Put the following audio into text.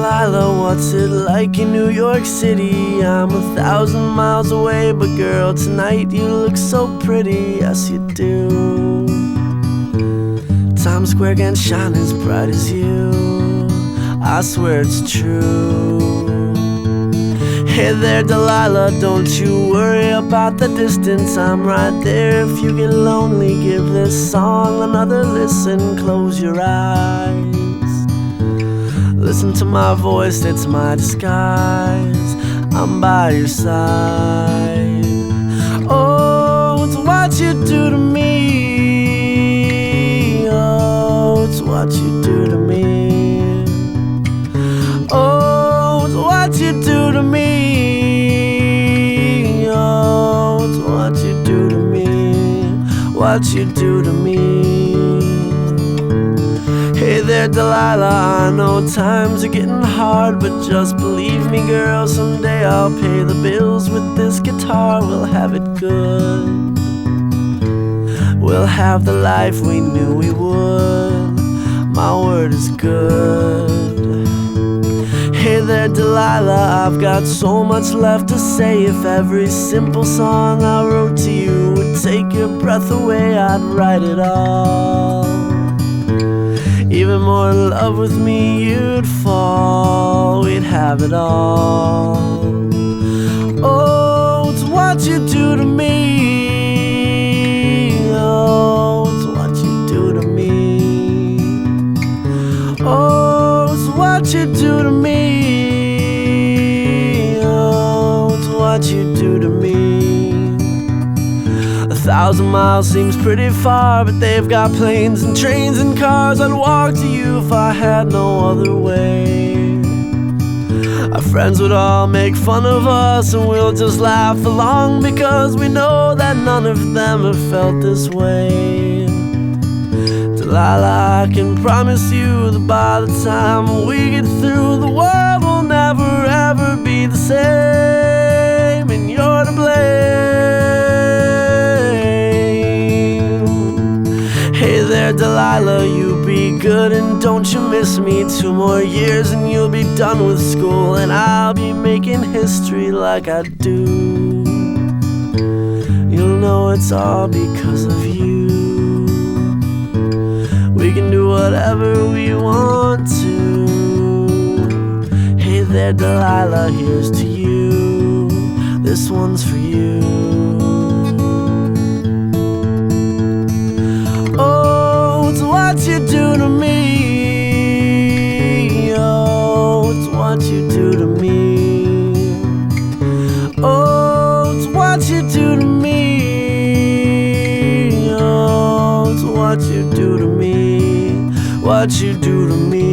Delilah, what's it like in New York City? I'm 1,000 miles away, but girl, tonight you look so pretty, yes you do. Times Square can't shine as bright as you, I swear it's true. Hey there Delilah, don't you worry about the distance, I'm right there. If you get lonely, give this song another listen. Close your eyes, listen to my voice, it's my disguise. I'm by your side. Oh, it's what you do to me. Oh, it's what you do to me. Oh, it's what you do to me. Oh, it's what you do to me. What you do to me. Hey there Delilah, I know times are getting hard, but just believe me girl, someday I'll pay the bills with this guitar. We'll have it good, we'll have the life we knew we would. My word is good. Hey there Delilah, I've got so much left to say. If every simple song I wrote to you would take your breath away, I'd write it all. Even more in love with me you'd fall, we'd have it all. Oh, it's what you do to me. Oh, it's what you do to me. Oh, it's what you do to me. Oh, it's what you do to me. 1,000 miles seems pretty far, but they've got planes and trains and cars. I'd walk to you if I had no other way. Our friends would all make fun of us, and we'll just laugh along, because we know that none of them have felt this way. Delilah, I can promise you that by the time we get through, the world will never ever be the same, and you're to blame. Hey there Delilah, you be good and don't you miss me. 2 more years and you'll be done with school, and I'll be making history like I do. You'll know it's all because of you. We can do whatever we want to. Hey there Delilah, here's to you. This one's for you. What you do to me. Oh, it's what you do to me. Oh, it's what you do to me. Oh, it's what you do to me. What you do to me.